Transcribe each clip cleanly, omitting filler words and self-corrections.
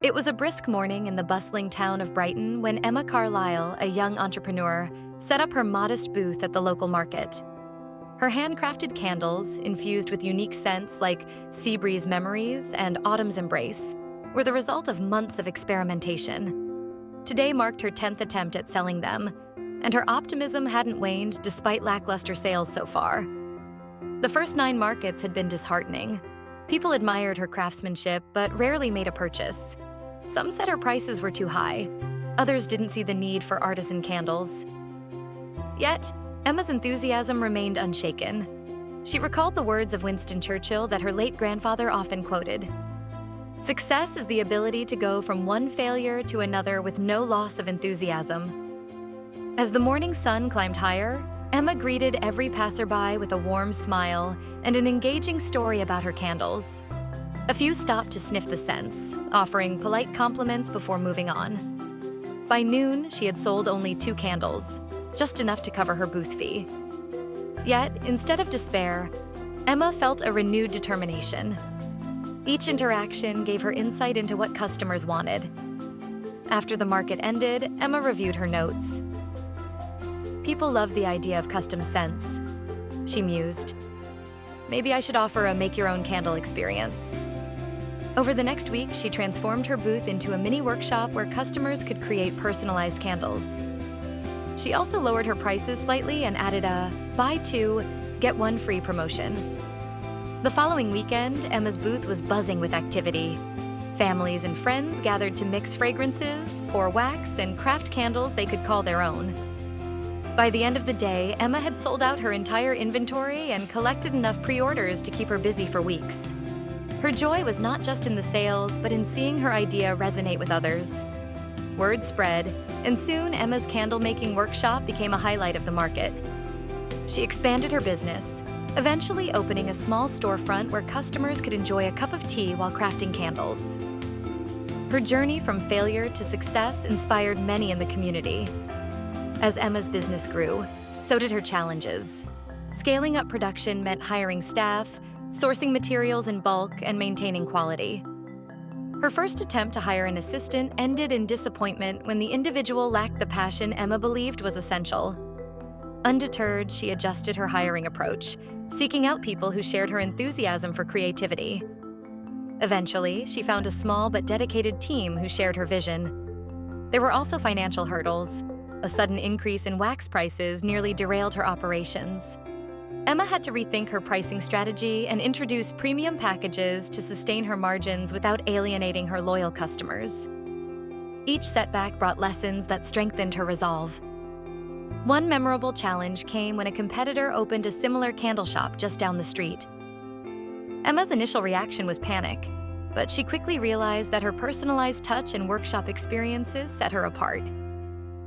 It was a brisk morning in the bustling town of Brighton when Emma Carlisle, a young entrepreneur, set up her modest booth at the local market. Her handcrafted candles, infused with unique scents like sea breeze memories and autumn's embrace, were the result of months of experimentation. Today marked her 10th attempt at selling them, and her optimism hadn't waned despite lackluster sales so far. The first 9 markets had been disheartening. People admired her craftsmanship, but rarely made a purchase. Some said her prices were too high. Others didn't see the need for artisan candles. Yet, Emma's enthusiasm remained unshaken. She recalled the words of Winston Churchill that her late grandfather often quoted: "Success is the ability to go from one failure to another with no loss of enthusiasm." As the morning sun climbed higher, Emma greeted every passerby with a warm smile and an engaging story about her candles. A few stopped to sniff the scents, offering polite compliments before moving on. By noon, she had sold only 2 candles, just enough to cover her booth fee. Yet, instead of despair, Emma felt a renewed determination. Each interaction gave her insight into what customers wanted. After the market ended, Emma reviewed her notes. "People love the idea of custom scents," she mused. "Maybe I should offer a make-your-own candle experience." Over the next week, she transformed her booth into a mini workshop where customers could create personalized candles. She also lowered her prices slightly and added a "buy 2, get 1 free" promotion. The following weekend, Emma's booth was buzzing with activity. Families and friends gathered to mix fragrances, pour wax, and craft candles they could call their own. By the end of the day, Emma had sold out her entire inventory and collected enough pre-orders to keep her busy for weeks. Her joy was not just in the sales, but in seeing her idea resonate with others. Word spread, and soon Emma's candle-making workshop became a highlight of the market. She expanded her business, eventually opening a small storefront where customers could enjoy a cup of tea while crafting candles. Her journey from failure to success inspired many in the community. As Emma's business grew, so did her challenges. Scaling up production meant hiring staff, sourcing materials in bulk, and maintaining quality. Her first attempt to hire an assistant ended in disappointment when the individual lacked the passion Emma believed was essential. Undeterred, she adjusted her hiring approach, seeking out people who shared her enthusiasm for creativity. Eventually, she found a small but dedicated team who shared her vision. There were also financial hurdles. A sudden increase in wax prices nearly derailed her operations. Emma had to rethink her pricing strategy and introduce premium packages to sustain her margins without alienating her loyal customers. Each setback brought lessons that strengthened her resolve. One memorable challenge came when a competitor opened a similar candle shop just down the street. Emma's initial reaction was panic, but she quickly realized that her personalized touch and workshop experiences set her apart.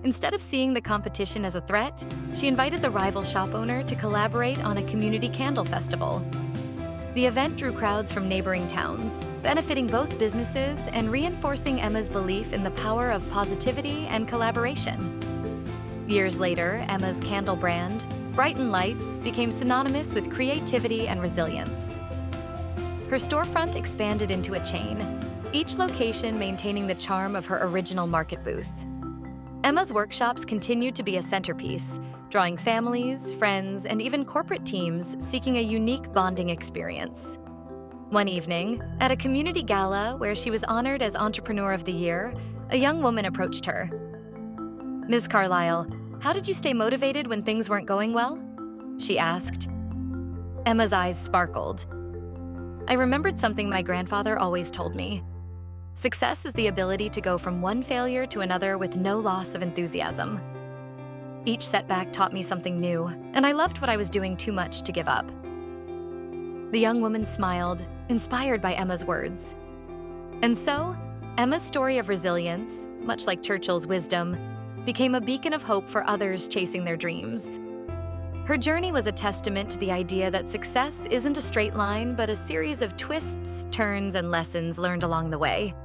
Instead of seeing the competition as a threat, she invited the rival shop owner to collaborate on a community candle festival. The event drew crowds from neighboring towns, benefiting both businesses and reinforcing Emma's belief in the power of positivity and collaboration. Years later, Emma's candle brand, Brighton Lights, became synonymous with creativity and resilience. Her storefront expanded into a chain, each location maintaining the charm of her original market booth. Emma's workshops continued to be a centerpiece, drawing families, friends, and even corporate teams seeking a unique bonding experience. One evening, at a community gala where she was honored as Entrepreneur of the Year, a young woman approached her. "Ms. Carlisle, how did you stay motivated when things weren't going well?" she asked. Emma's eyes sparkled. "I remembered something my grandfather always told me. Success is the ability to go from one failure to another with no loss of enthusiasm. Each setback taught me something new, and I loved what I was doing too much to give up." The young woman smiled, inspired by Emma's words. And so, Emma's story of resilience, much like Churchill's wisdom, became a beacon of hope for others chasing their dreams. Her journey was a testament to the idea that success isn't a straight line, but a series of twists, turns, and lessons learned along the way.